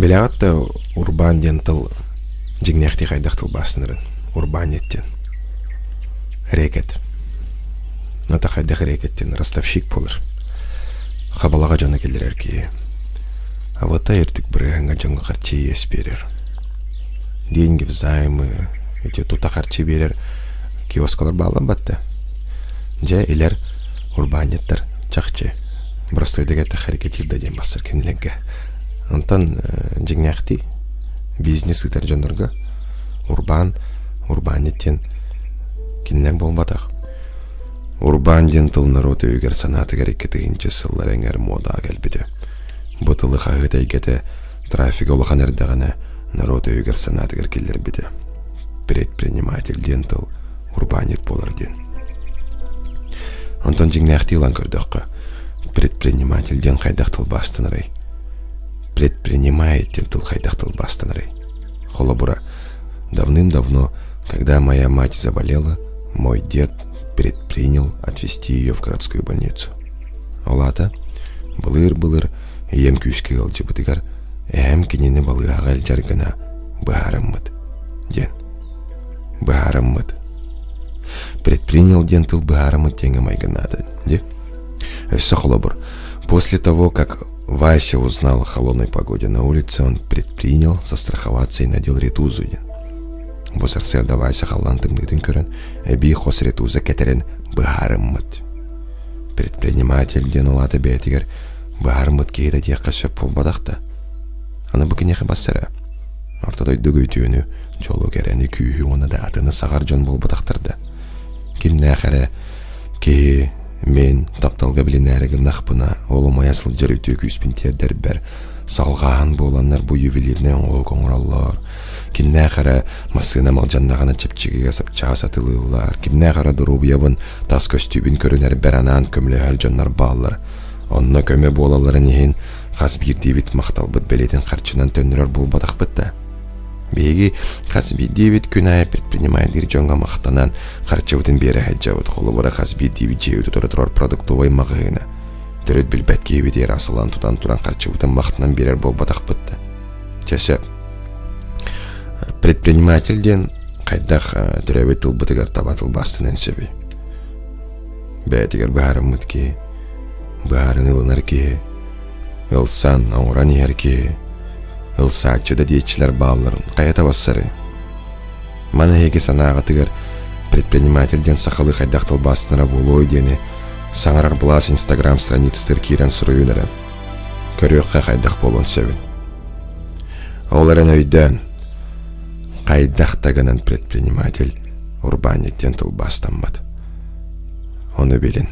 Белягатта урбан ден тыл жигнехти хайдах тыл бастынырын. Урбан еттен. Рекет. Ната хайдах рекеттен ростовщик болыр. Хабалага жана келер эрки. А вот эртик брэганга жонга харчи ес берер. Деньги взаймы, эти тута харчи берер. Киоскалар балан батты. Жа илер урбанеттер чакчы. Бростойдагетте харекет ирдаден басыр кенлегге. Антан жигнехти бизнес ытар жонорга урбанеттен кинлер болбатак. Урбан ден тыл народ өйгер санаты керекетигинче сыллар эңер мода келбиде. Бутылы хагытайгете трафик олахан эрдагана народ өйгер санаты керкелер биде. Предприниматель ден тыл урбанет болар ден. Антон жигнехти илан көрдөккө. Предприниматель ден кайдак тыл бастынырай. Предприниматель тыл кайдак тыл бастынырай. Холобура. Давным-давно, когда моя мать заболела, мой дед предпринял отвезти ее в городскую больницу. Олата, былыр-былыр, ем күйшке алжы бытыгар, әм кенені балыға жаргана баарыммыт. Ден. Баарыммыт. Предпринял ден тыл баарыммыт теңе майганады. Де? Эссе холобур. После того, как Вася узнал о холодной погоде на улице, он предпринял застраховаться и надел ретузу. Босарсерда Вася халлантым дыдын көрін, әбей қос ретуза кетерен баарыммыт. Предприниматель ден олаты бәйтігер баарыммыт кейді дейққа сөп болбадақта. Аны бүкінеқі бассыра. Ортадой дүгөй түйіні жолу керені күйі оны да атыны сағар жон болбадақтырды. Келіне әқәрі кейі мен тапталға білін әрігін нақпына олым аясыл жүрі күйіспін тердер бәр салған боланлар бұ ювелирнен ол коңыраллар. Кимне қара масына малжандағана чепчігіге сапчаға сатылылар. Кимне қара дұру ябын тас көстюбін көрінер бәранан көмлі әр жонлар баллар. Онына көмі болаларын ехін қас бір дебет мақтал бұд бәлетін қарчынан төнірер бол бадақ бұдда. Беги қас бір дебет күн ая предпринимайдыр жонға мақтанан қарчауытын бері әджауыт қолы бұра қас бір дебет жеуді тұрар продуктовай мағығына. Түрет біл бәтке бедер асылан тұтан тұран қарчауытын мақтанан берер бол бадақ бұдда. Чәсіп. Предприниматель ден қайдақ түрәбе тыл бұтығар табатыл бастынан сөбі. Бәтігер бәрім мұтке, бәрін ылынар ке, ылсан ауыран ерке, ылсатчыда дейчілер балларын қайата бассары. Мана хеге санаға тігер предприниматель ден сақалы қайдақ тыл бастынара болой дені саңарар бұлас инстаграм страницыстыр кейрен сұруынары. Көріққа қайдақ болуын сөбін. Оларын өйден қайдақтағынан предприниматель урбанеттен тыл бастамбад. Оны білін.